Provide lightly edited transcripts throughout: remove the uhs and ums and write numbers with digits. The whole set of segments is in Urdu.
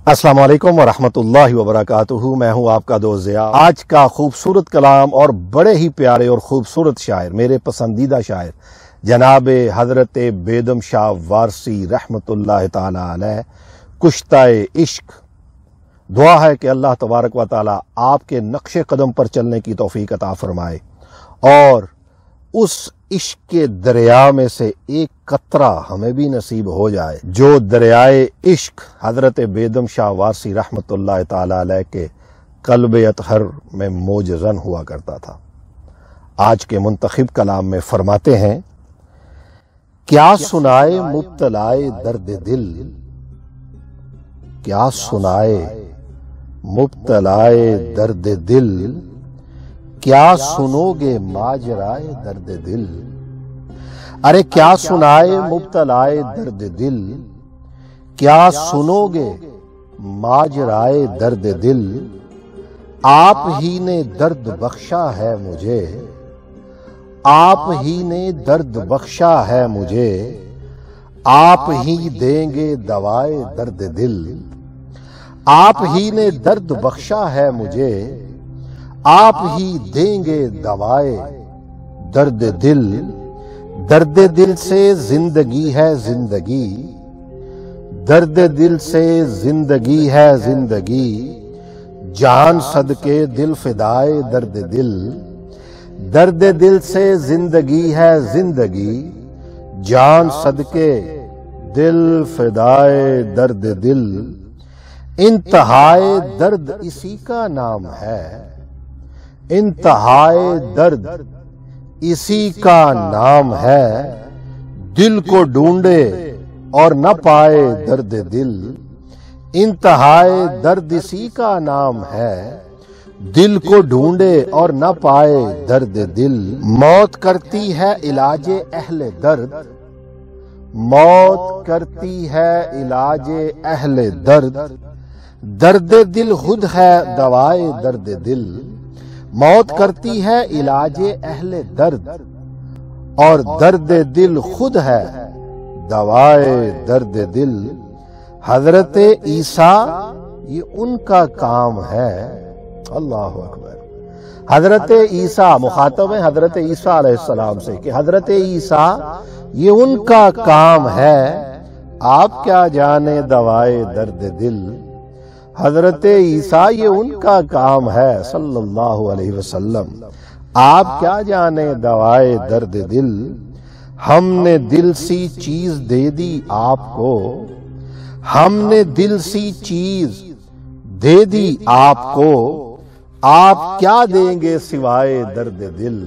السلام علیکم ورحمۃ اللہ وبرکاتہ۔ میں ہوں آپ کا دوست ضیاء۔ آج کا خوبصورت کلام اور بڑے ہی پیارے اور خوبصورت شاعر، میرے پسندیدہ شاعر جناب حضرت بیدم شاہ وارسی رحمۃ اللہ تعالی علیہ، کشتہ عشق۔ دعا ہے کہ اللہ تبارک و تعالی آپ کے نقش قدم پر چلنے کی توفیق عطا فرمائے اور اس عشق کے دریا میں سے ایک قطرہ ہمیں بھی نصیب ہو جائے جو دریائے عشق حضرت بیدم شاہ وارسی رحمۃ اللہ تعالی علیہ کے قلب اطہر میں موج زن ہوا کرتا تھا۔ آج کے منتخب کلام میں فرماتے ہیں، کیا سنائے مبتلائے درد دل، کیا سنائے مبتلائے درد دل، کیا سنو گے ماجرائے درد دل۔ ارے کیا سنائے مبتلائے درد دل، کیا سنو گے ماجرائے درد دل۔ آپ ہی نے درد بخشا ہے مجھے، آپ ہی نے درد بخشا ہے مجھے، آپ ہی دیں گے دوائے درد دل۔ آپ ہی نے درد بخشا ہے مجھے، آپ ہی دیں گے دوائے درد دل۔ درد دل سے زندگی ہے زندگی، درد دل سے زندگی ہے زندگی، جان صدقے دل فدائے درد دل۔ درد دل سے زندگی ہے زندگی، جان صدقے دل فدائے درد دل۔ انتہائے درد اسی کا نام ہے، انتہائے درد اسی کا نام ہے، دل کو ڈھونڈے اور نہ پائے درد دل۔ انتہائے درد اسی کا نام ہے، دل کو ڈھونڈے اور نہ پائے درد دل۔ موت کرتی ہے علاج اہل درد، موت کرتی ہے علاج اہل درد، درد دل خود ہے دوائے درد دل۔ موت کرتی ہے علاج اہل درد اور درد دل خود ہے دوائے درد دل۔ حضرت عیسیٰ یہ ان کا کام ہے، اللہ اکبر۔ حضرت عیسیٰ، مخاطب ہے حضرت عیسیٰ علیہ السلام سے کہ حضرت عیسیٰ یہ ان کا کام ہے، آپ کیا جانے دوائے درد دل۔ حضرت عیسیٰ یہ ان کا کام ہے صلی اللہ علیہ وسلم، آپ کیا جانے دوائے درد دل۔ ہم نے دل سی چیز دے دی آپ کو، ہم نے دل سی چیز دے دی آپ کو، آپ کیا دیں گے سوائے درد دل۔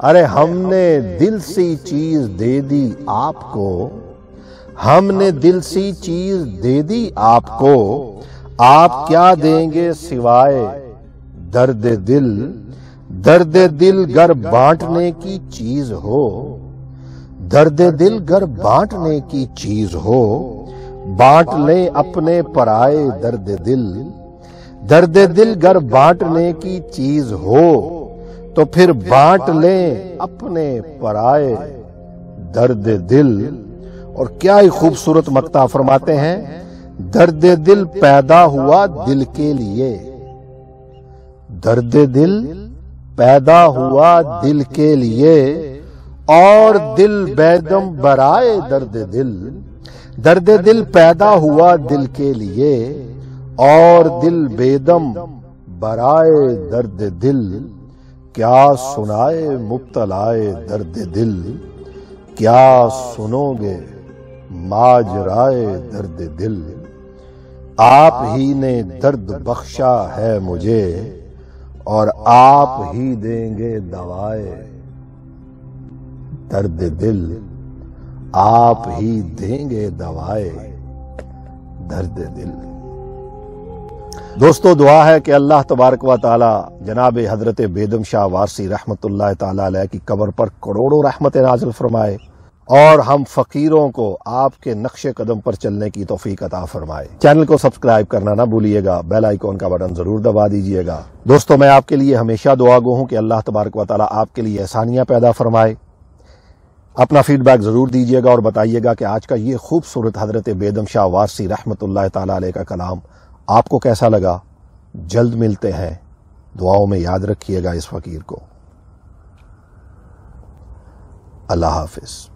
ارے ہم نے دل سی چیز دے دی آپ کو، ہم نے دل سی چیز دے دی آپ کو، آپ کیا دیں گے سوائے درد دل۔ درد دل گر بانٹنے کی چیز ہو، درد دل گر بانٹنے کی چیز ہو، بانٹ لیں اپنے پرائے درد دل۔ درد دل گر بانٹنے کی چیز ہو تو پھر بانٹ لیں اپنے پرائے درد دل۔ اور کیا ہی خوبصورت مقطع فرماتے ہیں، درد دل پیدا ہوا دل کے لیے، درد دل پیدا ہوا دل کے لیے، اور دل بیدم برائے درد دل۔ درد دل پیدا ہوا دل کے لیے اور دل بیدم برائے درد دل۔ کیا سنائے مبتلائے درد دل، کیا سنو گے ماجرائے درد دل۔ آپ ہی نے درد بخشا ہے مجھے اور آپ ہی دیں گے دوائے درد دل، آپ ہی دیں گے دوائے درد دل۔ دوستو دعا ہے کہ اللہ تبارک و تعالی جناب حضرت بیدم شاہ وارسی رحمۃ اللہ تعالی علیہ کی قبر پر کروڑوں رحمت نازل فرمائے اور ہم فقیروں کو آپ کے نقش قدم پر چلنے کی توفیق عطا فرمائے۔ چینل کو سبسکرائب کرنا نہ بھولیے گا، بیل آئیکن کا بٹن ضرور دبا دیجئے گا۔ دوستو میں آپ کے لیے ہمیشہ دعا گو ہوں کہ اللہ تبارک و تعالی آپ کے لیے آسانیاں پیدا فرمائے، اپنا فیڈ بیک ضرور دیجیے گا اور بتائیے گا کہ آج کا یہ خوبصورت حضرت بیدم شاہ وارسی رحمت اللہ تعالی علیہ کا کلام آپ کو کیسا لگا. جلد ملتے ہیں. دعاؤں میں یاد رکھیے گا اس فقیر کو. اللہ حافظ.